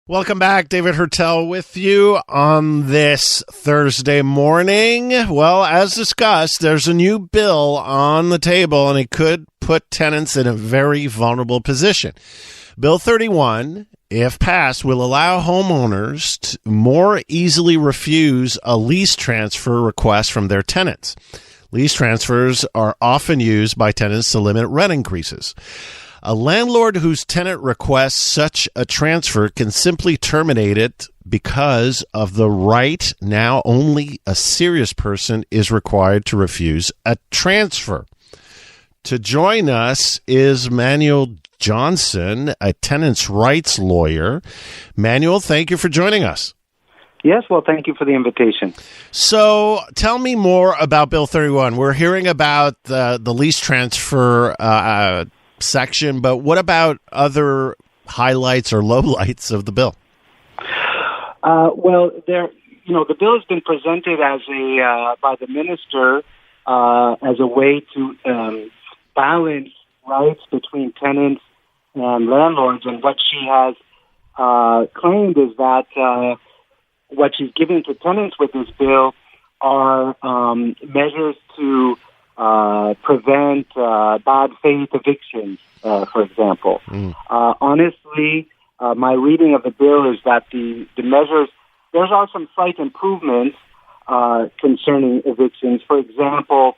Welcome back. David Heurtel with you on this Thursday morning. Well, as discussed, there's a new bill on the table, and it could put tenants in a very vulnerable position. Bill 31, if passed, will allow homeowners to more easily refuse a lease transfer request from their tenants. Lease transfers are often used by tenants to limit rent increases. A landlord whose tenant requests such a transfer can simply terminate it because of the right. Now only a serious person is required to refuse a transfer. To join us is Manuel Johnson, a tenants' rights lawyer. Manuel, thank you for joining us. Yes, well, thank you for the invitation. So tell me more about Bill 31. We're hearing about the lease transfer section, but what about other highlights or lowlights of the bill? Well, the bill has been presented as by the minister as a way to balance rights between tenants and landlords. And what she has claimed is that what she's giving to tenants with this bill are measures to prevent bad faith evictions, for example. Honestly, my reading of the bill is that the measures, there are some slight improvements concerning evictions. For example,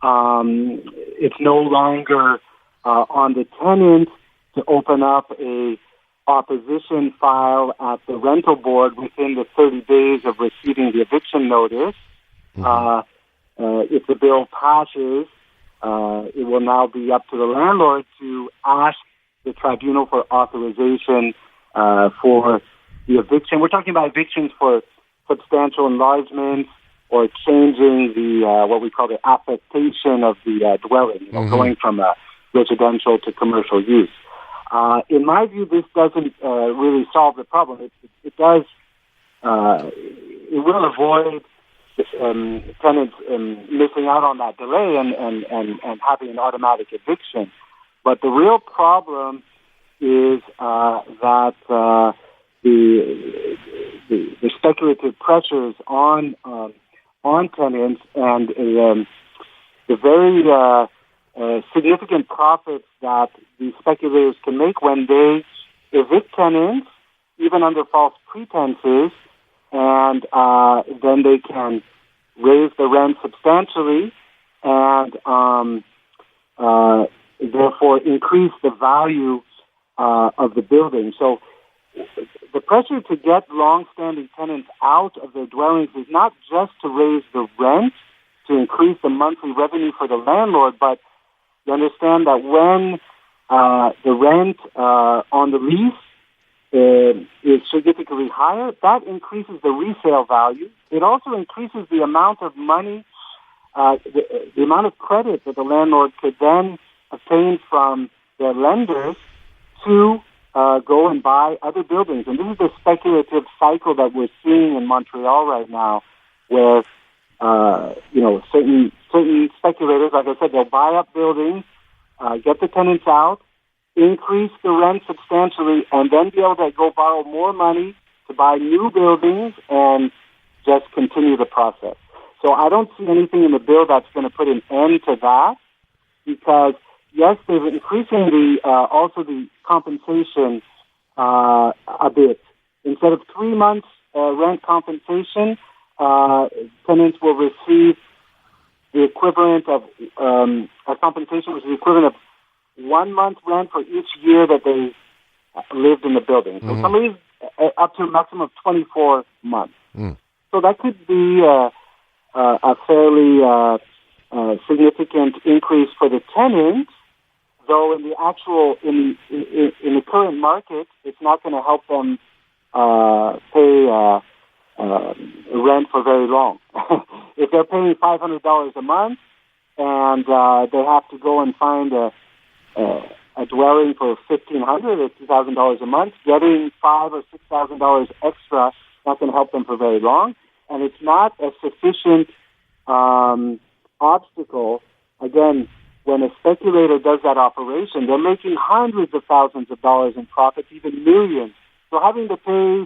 it's no longer on the tenant to open up a opposition file at the rental board within the 30 days of receiving the eviction notice. If the bill passes, it will now be up to the landlord to ask the tribunal for authorization for the eviction. We're talking about evictions for substantial enlargements or changing the what we call the affectation of the dwelling, going from residential to commercial use. In my view, this doesn't really solve the problem. It does. It will avoid tenants missing out on that delay and having an automatic eviction. But the real problem is that the speculative pressures on tenants and the very significant profits that the speculators can make when they evict tenants, even under false pretenses, and then they can raise the rent substantially and therefore increase the value of the building. So the pressure to get long-standing tenants out of their dwellings is not just to raise the rent, to increase the monthly revenue for the landlord, but you understand that when the rent on the lease is significantly higher, that increases the resale value. It also increases the amount of money, the amount of credit that the landlord could then obtain from their lenders to go and buy other buildings. And this is the speculative cycle that we're seeing in Montreal right now, where certain speculators, like I said, they'll buy up buildings, get the tenants out, increase the rent substantially, and then be able to go borrow more money to buy new buildings and just continue the process. So I don't see anything in the bill that's going to put an end to that, because yes, they're increasing also the compensation a bit. Instead of 3 months rent compensation, tenants will receive the equivalent of a compensation, which is the equivalent of 1 month rent for each year that they lived in the building. So somebody's up to a maximum of 24 months. So that could be a fairly significant increase for the tenants, though in the current market, it's not going to help them pay rent for very long. If they're paying $500 a month and they have to go and find a dwelling for $1,500 or $2,000 a month, getting $5,000 or $6,000 extra, not going to help them for very long. And it's not a sufficient obstacle. Again, when a speculator does that operation, they're making hundreds of thousands of dollars in profits, even millions So having to pay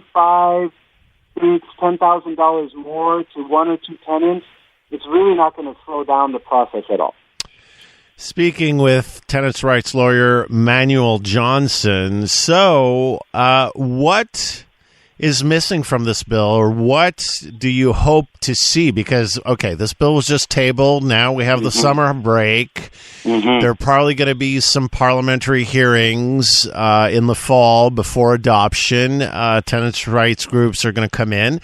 $10,000 more to one or two tenants, it's really not going to slow down the process at all. Speaking with tenants' rights lawyer Manuel Johnson, so what is missing from this bill, or what do you hope to see? Because, okay, this bill was just tabled. Now we have the summer break. There are probably going to be some parliamentary hearings in the fall before adoption. Tenants' rights groups are going to come in.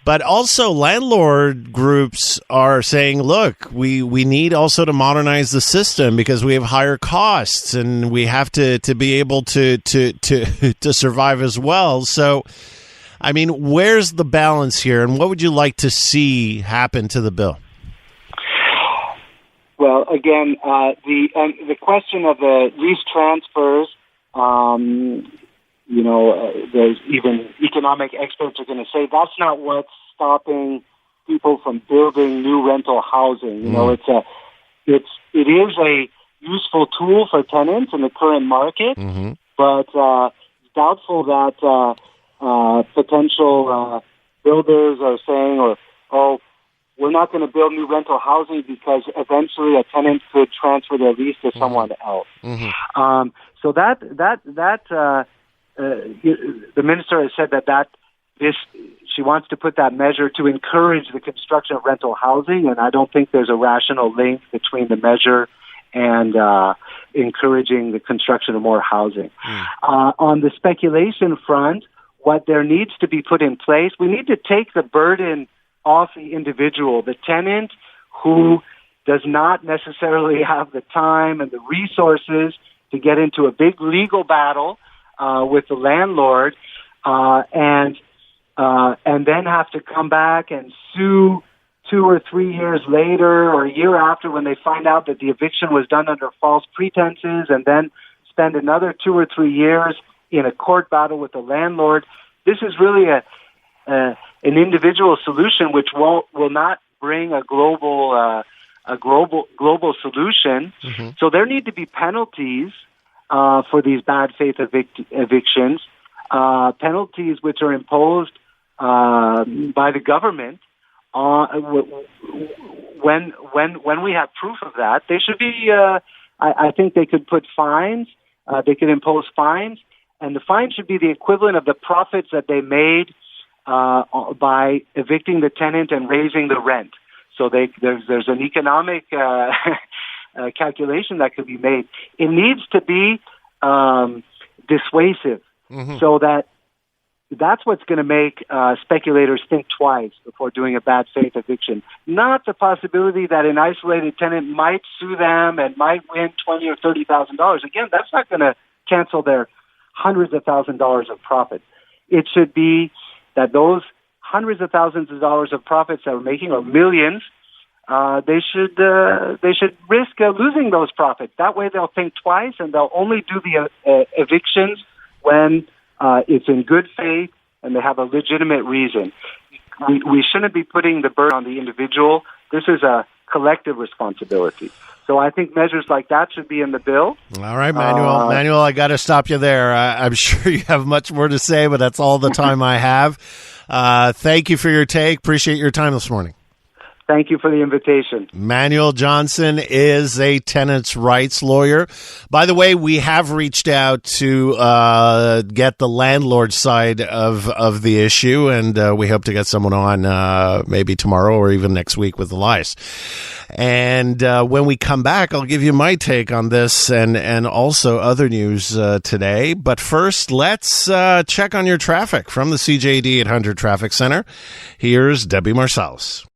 But also landlord groups are saying, look, we need also to modernize the system because we have higher costs and we have to be able to survive as well. So, I mean, where's the balance here, and what would you like to see happen to the bill? Well, again, the question of the lease transfers, there's even economic experts are going to say that's not what's stopping people from building new rental housing. It is a useful tool for tenants in the current market, but it's doubtful that potential builders are saying, we're not going to build new rental housing because eventually a tenant could transfer their lease to someone else. So the minister has said that she wants to put that measure to encourage the construction of rental housing, and I don't think there's a rational link between the measure and encouraging the construction of more housing. On the speculation front, what there needs to be put in place, we need to take the burden off the individual, the tenant who does not necessarily have the time and the resources to get into a big legal battle with the landlord, and then have to come back and sue 2 or 3 years later or a year after when they find out that the eviction was done under false pretenses, and then spend another 2 or 3 years in a court battle with the landlord. This is really an individual solution which will not bring a global solution. So there need to be penalties for these bad faith evictions, penalties which are imposed by the government. When we have proof of that, they should be. I think they could put fines. They could impose fines, and the fine should be the equivalent of the profits that they made by evicting the tenant and raising the rent. So there's an economic calculation that could be made. It needs to be dissuasive, so that's what's going to make speculators think twice before doing a bad faith eviction. Not the possibility that an isolated tenant might sue them and might win $20,000 or $30,000. Again, that's not going to cancel their hundreds of thousands of dollars of profit. It should be that those hundreds of thousands of dollars of profits that we're making, or millions, they should risk losing those profits. That way they'll think twice, and they'll only do the evictions when it's in good faith and they have a legitimate reason. We shouldn't be putting the burden on the individual. This is a collective responsibility. So I think measures like that should be in the bill. All right, Manuel. Manuel, I got to stop you there. I'm sure you have much more to say, but that's all the time I have. Thank you for your take. Appreciate your time this morning. Thank you for the invitation. Manuel Johnson is a tenants' rights lawyer. By the way, we have reached out to get the landlord side of the issue, and we hope to get someone on maybe tomorrow or even next week with Elias. And when we come back, I'll give you my take on this and also other news today. But first, let's check on your traffic from the CJD 800 Traffic Center. Here's Debbie Marsalis.